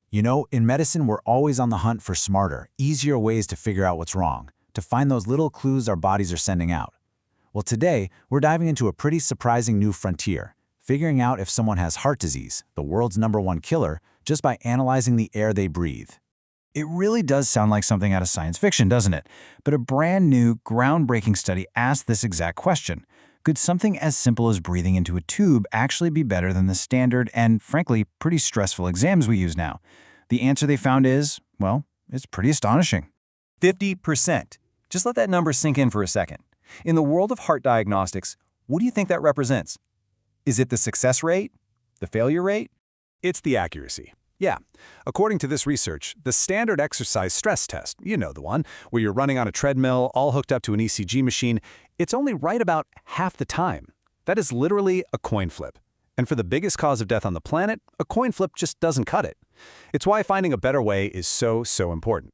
You know, in medicine, we're always on the hunt for smarter, easier ways to figure out what's wrong, to find those little clues our bodies are sending out. Well, today, we're diving into a pretty surprising new frontier, figuring out if someone has heart disease, the world's #1 killer, just by analyzing the air they breathe. It really does sound like something out of science fiction, doesn't it? But a brand new, groundbreaking study asked this exact question. Could something as simple as breathing into a tube actually be better than the standard and, frankly, pretty stressful exams we use now? The answer they found is, well, it's pretty astonishing. 50%. Just let that number sink in for a second. In the world of heart diagnostics, what do you think that represents? Is it the success rate? The failure rate? It's the accuracy. Yeah. According to this research, the standard exercise stress test, you know the one, where you're running on a treadmill all hooked up to an ECG machine, it's only right about half the time. That is literally a coin flip. And for the biggest cause of death on the planet, a coin flip just doesn't cut it. It's why finding a better way is so important.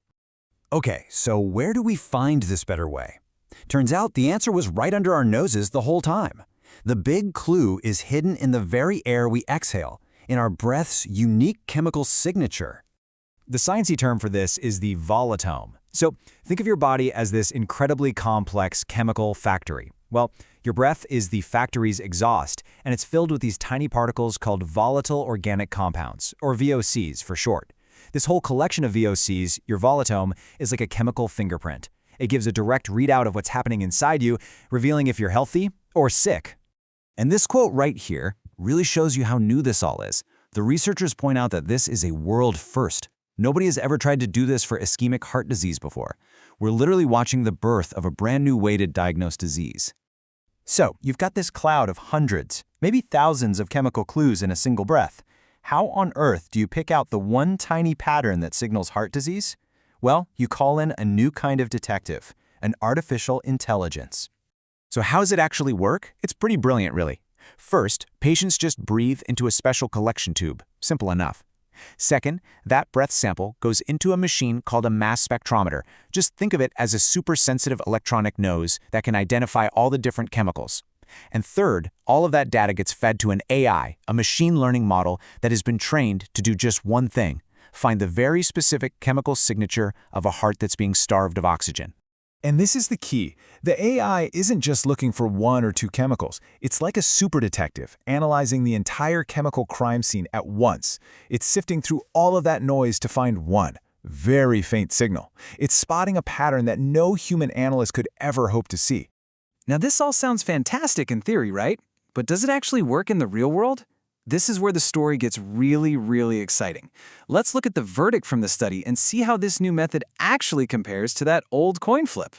Okay, so where do we find this better way? Turns out the answer was right under our noses the whole time. The big clue is hidden in the very air we exhale, in our breath's unique chemical signature. The sciencey term for this is the volatile. So think of your body as this incredibly complex chemical factory. Well, your breath is the factory's exhaust, and it's filled with these tiny particles called volatile organic compounds, or VOCs for short. This whole collection of VOCs, your volatile, is like a chemical fingerprint. It gives a direct readout of what's happening inside you, revealing if you're healthy or sick. And this quote right here really shows you how new this all is. The researchers point out that this is a world first. Nobody has ever tried to do this for ischemic heart disease before. We're literally watching the birth of a brand new way to diagnose disease. So, you've got this cloud of hundreds, maybe thousands of chemical clues in a single breath. How on earth do you pick out the one tiny pattern that signals heart disease? Well, you call in a new kind of detective, an artificial intelligence. So how does it actually work? It's pretty brilliant, really. First, patients just breathe into a special collection tube. Simple enough. Second, that breath sample goes into a machine called a mass spectrometer. Just think of it as a super sensitive electronic nose that can identify all the different chemicals. And third, all of that data gets fed to an AI, a machine learning model that has been trained to do just one thing: find the very specific chemical signature of a heart that's being starved of oxygen. And this is the key. The AI isn't just looking for one or two chemicals. It's like a super detective, analyzing the entire chemical crime scene at once. It's sifting through all of that noise to find one very faint signal. It's spotting a pattern that no human analyst could ever hope to see. Now this all sounds fantastic in theory, right? But does it actually work in the real world? This is where the story gets really exciting. Let's look at the verdict from the study and see how this new method actually compares to that old coin flip.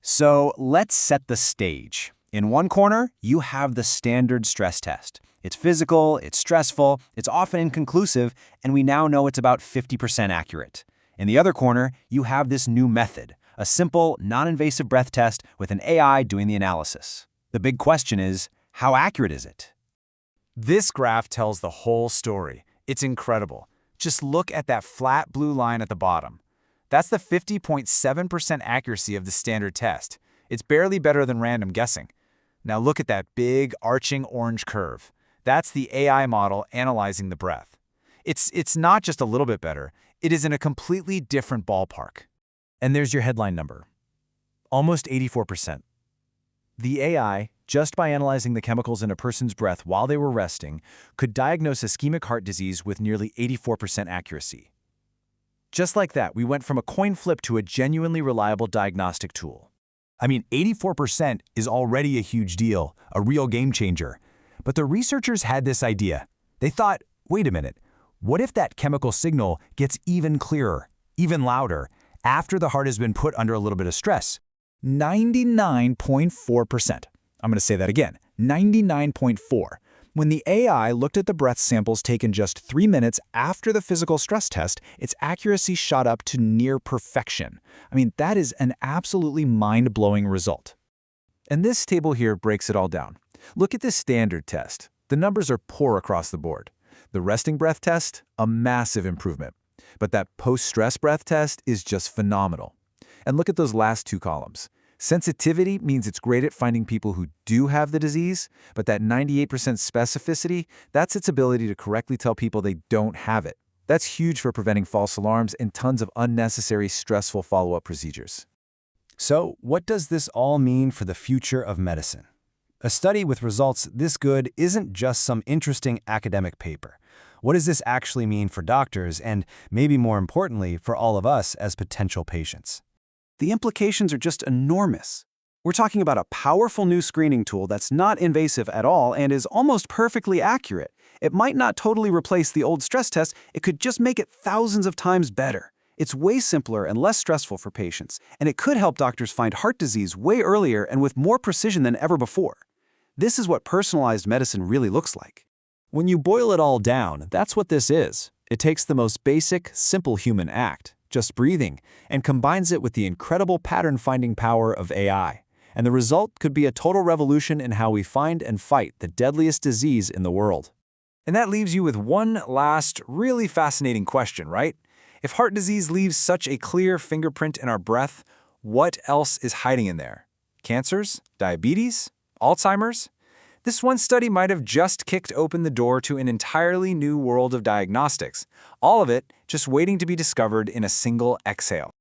So let's set the stage. In one corner, you have the standard stress test. It's physical, it's stressful, it's often inconclusive, and we now know it's about 50% accurate. In the other corner, you have this new method, a simple, non-invasive breath test with an AI doing the analysis. The big question is, how accurate is it? This graph tells the whole story. It's incredible. Just look at that flat blue line at the bottom. That's the 50.7% accuracy of the standard test. It's barely better than random guessing. Now look at that big, arching orange curve. That's the AI model analyzing the breath. It's not just a little bit better. It is in a completely different ballpark. And there's your headline number. Almost 84%. The AI, just by analyzing the chemicals in a person's breath while they were resting, could diagnose ischemic heart disease with nearly 84% accuracy. Just like that, we went from a coin flip to a genuinely reliable diagnostic tool. I mean, 84% is already a huge deal, a real game changer. But the researchers had this idea. They thought, wait a minute, what if that chemical signal gets even clearer, even louder, after the heart has been put under a little bit of stress? 99.4%. I'm going to say that again, 99.4. When the AI looked at the breath samples taken just 3 minutes after the physical stress test, its accuracy shot up to near perfection. I mean, that is an absolutely mind-blowing result. And this table here breaks it all down. Look at this standard test. The numbers are poor across the board. The resting breath test, a massive improvement. But that post-stress breath test is just phenomenal. And look at those last two columns. Sensitivity means it's great at finding people who do have the disease, but that 98% specificity, that's its ability to correctly tell people they don't have it. That's huge for preventing false alarms and tons of unnecessary stressful follow-up procedures. So, what does this all mean for the future of medicine? A study with results this good isn't just some interesting academic paper. What does this actually mean for doctors and, maybe more importantly, for all of us as potential patients? The implications are just enormous. We're talking about a powerful new screening tool that's not invasive at all and is almost perfectly accurate. It might not totally replace the old stress test, it could just make it thousands of times better. It's way simpler and less stressful for patients, and it could help doctors find heart disease way earlier and with more precision than ever before. This is what personalized medicine really looks like. When you boil it all down, that's what this is. It takes the most basic, simple human act, just breathing, and combines it with the incredible pattern-finding power of AI. And the result could be a total revolution in how we find and fight the deadliest disease in the world. And that leaves you with one last, really fascinating question, right? If heart disease leaves such a clear fingerprint in our breath, what else is hiding in there? Cancers? Diabetes? Alzheimer's? This one study might have just kicked open the door to an entirely new world of diagnostics, all of it just waiting to be discovered in a single exhale.